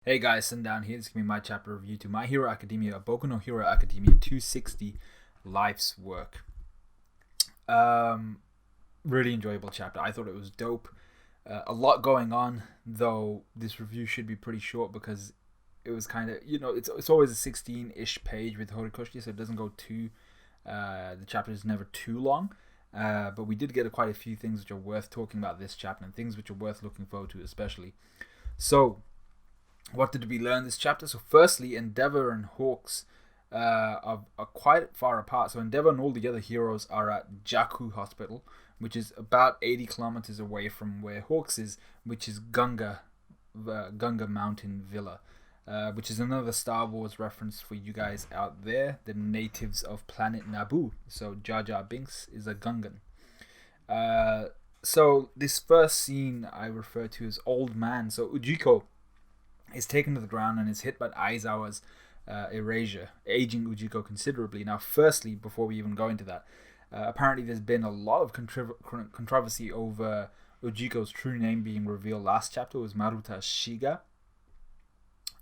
Hey guys, Sundown here. This is going to be my chapter review to My Hero Academia, Boku no Hero Academia 260, Life's Work. Um, Really enjoyable chapter. I thought it was dope. A lot going on, though this review should be pretty short because it was kind of, it's always a 16-ish page with Horikoshi, so it doesn't go the chapter is never too long. But we did get quite a few things which are worth talking about this chapter and things which are worth looking forward to especially. So, what did we learn this chapter? So firstly, Endeavor and Hawks are quite far apart. So Endeavor and all the other heroes are at Jakku Hospital, which is about 80 kilometers away from where Hawks is, which is Gunga Mountain Villa, which is another Star Wars reference for you guys out there, the natives of planet Naboo. So Jar Jar Binks is a Gungan. So this first scene I refer to as Old Man. So Ujiko is taken to the ground and is hit by Aizawa's erasure, aging Ujiko considerably. Now, firstly, before we even go into that, apparently there's been a lot of controversy over Ujiko's true name being revealed. Last chapter was Maruta Shiga.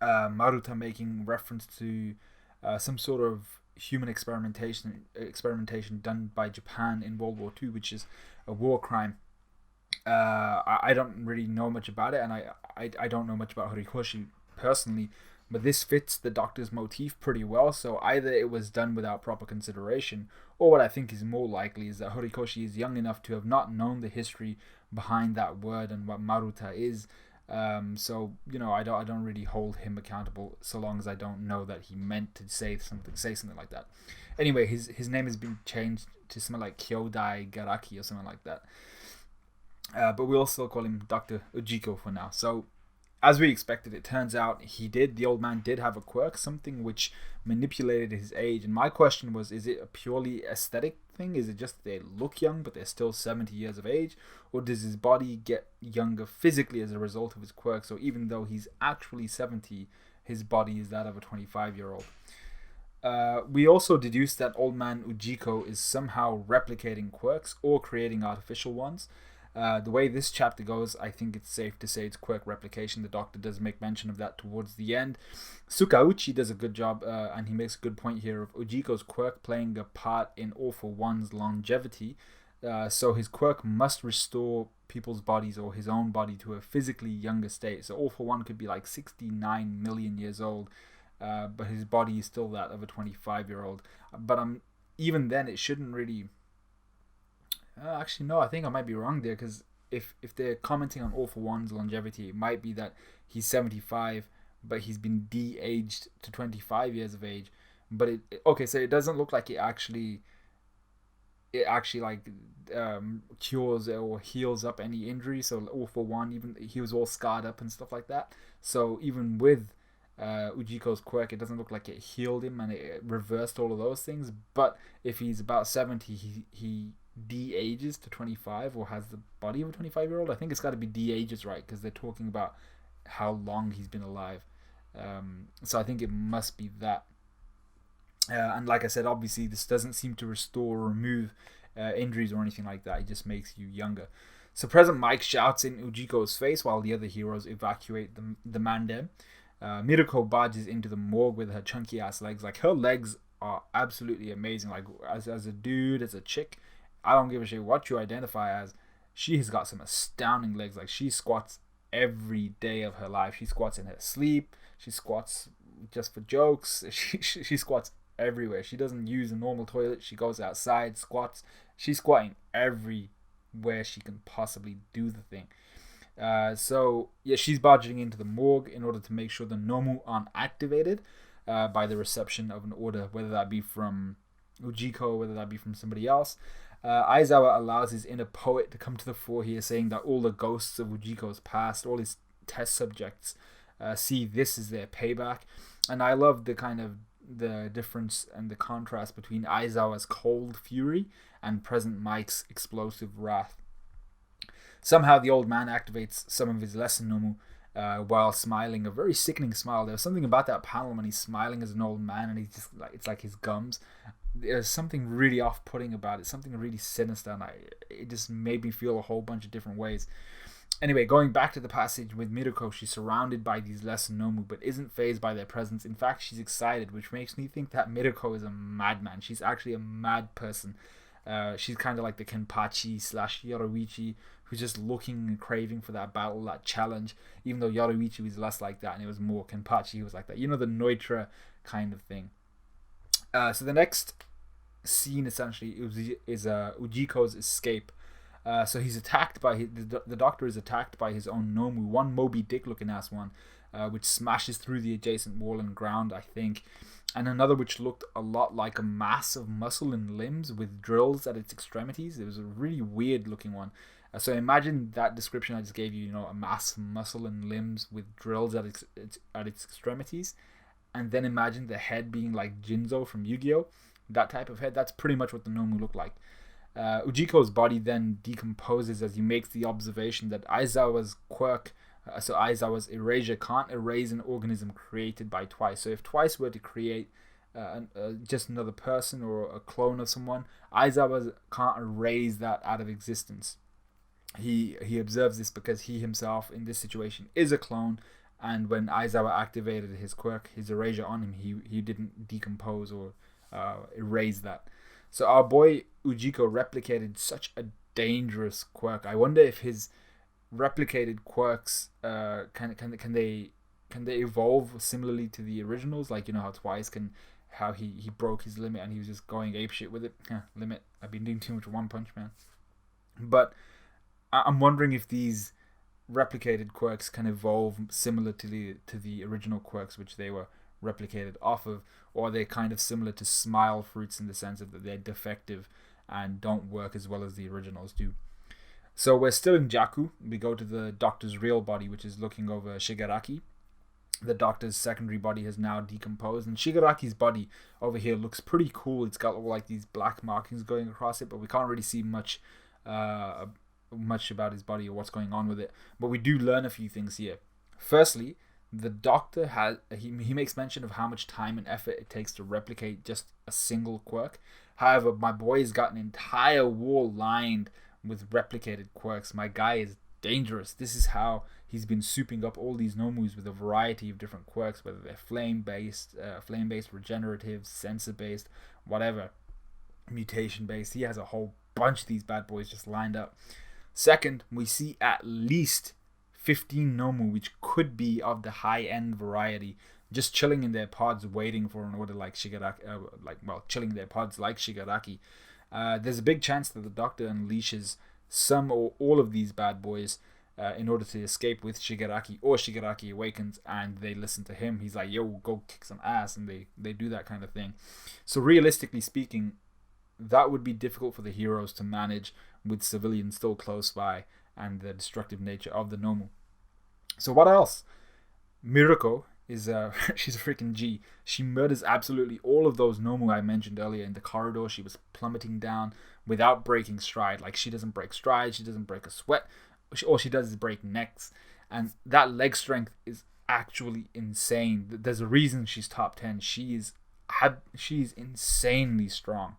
Maruta making reference to some sort of human experimentation done by Japan in World War II, which is a war crime. I don't really know much about it, and I don't know much about Horikoshi personally, but this fits the Doctor's motif pretty well. So either it was done without proper consideration, or what I think is more likely is that Horikoshi is young enough to have not known the history behind that word and what Maruta is. So I don't really hold him accountable so long as I don't know that he meant to say something like that. Anyway, his name has been changed to something like Kyodai Garaki or something like that. But we'll still call him Dr. Ujiko for now. So, as we expected, it turns out the old man did have a quirk, something which manipulated his age. And my question was, is it a purely aesthetic thing? Is it just they look young, but they're still 70 years of age? Or does his body get younger physically as a result of his quirk? So, even though he's actually 70, his body is that of a 25-year-old. We also deduced that old man Ujiko is somehow replicating quirks or creating artificial ones. The way this chapter goes, I think it's safe to say it's quirk replication. The Doctor does make mention of that towards the end. Sukauchi does a good job, and he makes a good point here of Ujiko's quirk playing a part in All for One's longevity. So his quirk must restore people's bodies or his own body to a physically younger state. So All for One could be like 69 million years old, but his body is still that of a 25-year-old. But even then, it shouldn't really. Actually, no, I think I might be wrong there because if they're commenting on All for One's longevity, it might be that he's 75, but he's been de-aged to 25 years of age. But okay, so it doesn't look like it actually like cures or heals up any injury. So All for One, even he was all scarred up and stuff like that. So even with Ujiko's quirk, it doesn't look like it healed him and it reversed all of those things. But if he's about 70, he de-ages to 25 or has the body of a 25-year-old. I think it's got to be de-ages, right? Because they're talking about how long he's been alive. So I think it must be that. And like I said, obviously this doesn't seem to restore or remove injuries or anything like that. It just makes you younger. So President Mike shouts in Ujiko's face while the other heroes evacuate the Mandem. Mirako barges into the morgue with her chunky ass legs. Like, her legs are absolutely amazing. Like, as a dude, as a chick, I don't give a shit what you identify as. She has got some astounding legs. Like, she squats every day of her life. She squats in her sleep. She squats just for jokes. She squats everywhere. She doesn't use a normal toilet. She goes outside, squats. She's squatting everywhere she can possibly do the thing. So yeah, she's barging into the morgue in order to make sure the Nomu aren't activated by the reception of an order, whether that be from Ujiko, whether that be from somebody else. Aizawa allows his inner poet to come to the fore here, saying that all the ghosts of Ujiko's past, all his test subjects, see this as their payback. And I love the difference and the contrast between Aizawa's cold fury and President Mike's explosive wrath. Somehow the old man activates some of his lesson Nomu while smiling, a very sickening smile. There's something about that panel when he's smiling as an old man and he's just like, it's like his gums. There's something really off-putting about it, something really sinister, and it just made me feel a whole bunch of different ways. Anyway, going back to the passage with Miruko, she's surrounded by these lesser Nomu, but isn't phased by their presence. In fact, she's excited, which makes me think that Miruko is a madman. She's actually a mad person. She's kind of like the Kenpachi / Yoruichi, who's just looking and craving for that battle, that challenge. Even though Yoruichi was less like that, and it was more Kenpachi who was like that. You know, the Neutra kind of thing. So the next scene essentially is Ujiko's escape. So he's attacked by the doctor is attacked by his own Nomu, one Moby Dick looking ass one, which smashes through the adjacent wall and ground, I think, and another which looked a lot like a mass of muscle and limbs with drills at its extremities. It was a really weird looking one. So imagine that description I just gave you, a mass of muscle and limbs with drills at its extremities, and then imagine the head being like Jinzo from Yu-Gi-Oh! That type of head. That's pretty much what the Nomu look like. Ujiko's body then decomposes as he makes the observation that Aizawa's quirk, so Aizawa's erasure, can't erase an organism created by Twice. So if Twice were to create just another person or a clone of someone, Aizawa can't erase that out of existence. He observes this because he himself in this situation is a clone, and when Aizawa activated his quirk, his erasure on him, he didn't decompose or erase that. So our boy Ujiko replicated such a dangerous quirk. I wonder if his replicated quirks can they evolve similarly to the originals, like how Twice how he broke his limit and he was just going apeshit with it. Limit. I've been doing too much One Punch Man. But I'm wondering if these replicated quirks can evolve similar to the original quirks which they were replicated off of, or they're kind of similar to smile fruits in the sense of that they're defective and don't work as well as the originals do. So we're still in Jakku. We go to the doctor's real body, which is looking over Shigaraki. The doctor's secondary body has now decomposed, and Shigaraki's body over here looks pretty cool. It's got all like these black markings going across it, but we can't really see much about his body or what's going on with it. But we do learn a few things here. Firstly, the doctor he makes mention of how much time and effort it takes to replicate just a single quirk. However, my boy has got an entire wall lined with replicated quirks. My guy is dangerous. This is how he's been souping up all these Nomus with a variety of different quirks, whether they're flame-based, regenerative, sensor-based, whatever, mutation-based. He has a whole bunch of these bad boys just lined up. Second, we see at least 15 Nomu, which could be of the high-end variety, just chilling in their pods waiting for an order like Shigaraki, chilling in their pods like Shigaraki. There's a big chance that the doctor unleashes some or all of these bad boys in order to escape with Shigaraki, or Shigaraki awakens and they listen to him. He's like, yo, go kick some ass, and they do that kind of thing. So realistically speaking, that would be difficult for the heroes to manage with civilians still close by and the destructive nature of the Nomu. So what else? Miruko is she's a freaking G. She murders absolutely all of those Nomu I mentioned earlier in the corridor. She was plummeting down without breaking stride. Like, she doesn't break stride, she doesn't break a sweat. All she does is break necks. And that leg strength is actually insane. There's a reason she's top 10. She's insanely strong.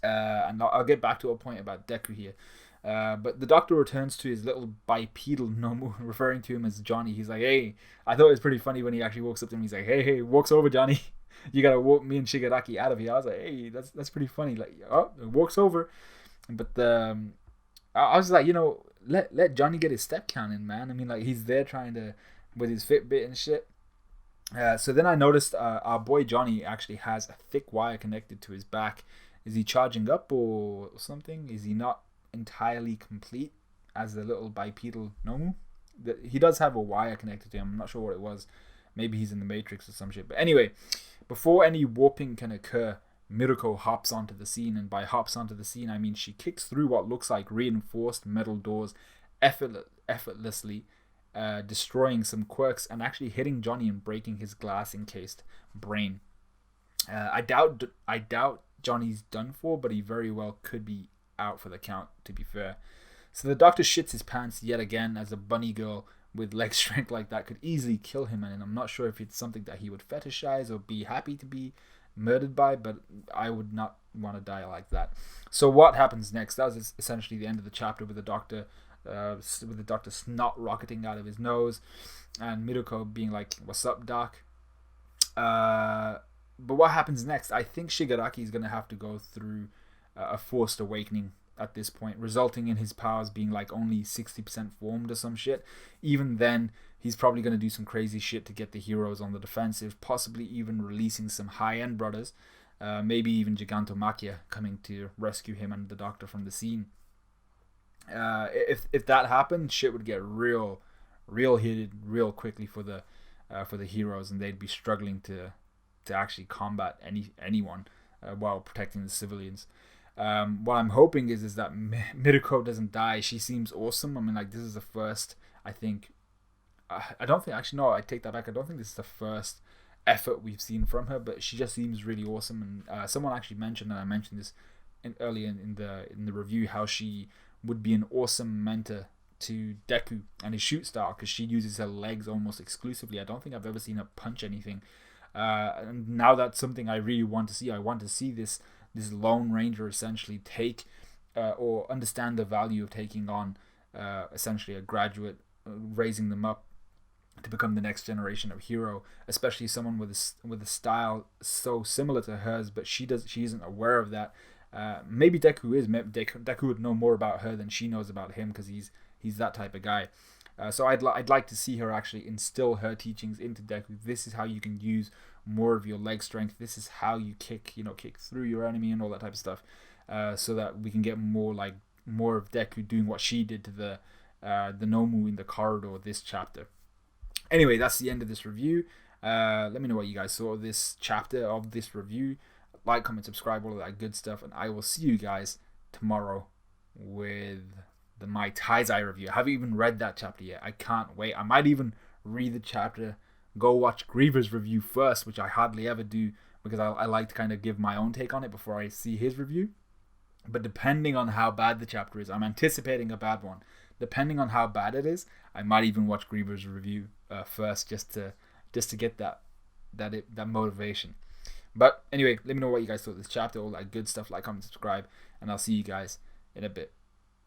And I'll get back to a point about Deku here. But the doctor returns to his little bipedal Nomu, referring to him as Johnny. He's like, hey, I thought it was pretty funny when he actually walks up to him. He's like, hey, walks over, Johnny. You gotta walk me and Shigaraki out of here. I was like, hey, that's pretty funny. Like, oh, it walks over. But I was like, let Johnny get his step count in, man. I mean, like, he's there trying to, with his Fitbit and shit. So then I noticed our boy Johnny actually has a thick wire connected to his back. Is he charging up or something? Is he not entirely complete as a little bipedal Nomu? He does have a wire connected to him. I'm not sure what it was. Maybe he's in the Matrix or some shit. But anyway, before any warping can occur, Miruko hops onto the scene. And by hops onto the scene, I mean she kicks through what looks like reinforced metal doors effortlessly, destroying some quirks and actually hitting Johnny and breaking his glass-encased brain. I doubt Johnny's done for, but he very well could be out for the count, to be fair. So the doctor shits his pants yet again, as a bunny girl with leg strength like that could easily kill him, and I'm not sure if it's something that he would fetishize or be happy to be murdered by, but I would not want to die like that. So what happens next? That was essentially the end of the chapter with the doctor with the doctor snot rocketing out of his nose, and Miruko being like, "What's up, Doc?" But what happens next? I think Shigaraki is going to have to go through a forced awakening at this point, resulting in his powers being like only 60% formed or some shit. Even then, he's probably going to do some crazy shit to get the heroes on the defensive, possibly even releasing some high-end brothers, maybe even Gigantomachia coming to rescue him and the doctor from the scene. If that happened, shit would get real heated real quickly for the heroes, and they'd be struggling to actually combat anyone while protecting the civilians. What I'm hoping is that Miruko doesn't die. She seems awesome. I mean, like, this is the first, I think, I don't think, actually, no, I take that back. I don't think this is the first effort we've seen from her, but she just seems really awesome. And someone actually mentioned, and I mentioned this earlier in the review, how she would be an awesome mentor to Deku and his shoot style, because she uses her legs almost exclusively. I don't think I've ever seen her punch anything. And now that's something I really want to see. I want to see this Lone Ranger essentially take or understand the value of taking on essentially a graduate, raising them up to become the next generation of hero, especially someone with a style so similar to hers, but she isn't aware of that. Maybe Deku is. Deku would know more about her than she knows about him, because he's that type of guy. So I'd like to see her actually instill her teachings into Deku. This is how you can use more of your leg strength. This is how you kick through your enemy and all that type of stuff. So that we can get more of Deku doing what she did to the Nomu in the corridor this chapter. Anyway, that's the end of this review. Let me know what you guys saw of this chapter of this review. Like, comment, subscribe, all of that good stuff, and I will see you guys tomorrow with the My Taizai review. I haven't even read that chapter yet. I can't wait. I might even read the chapter, go watch Griever's review first, which I hardly ever do, because I like to kind of give my own take on it before I see his review. But depending on how bad the chapter is, I'm anticipating a bad one. Depending on how bad it is, I might even watch Griever's review first, just to get that motivation. But anyway, let me know what you guys thought of this chapter, all that good stuff. Like, comment, subscribe, and I'll see you guys in a bit.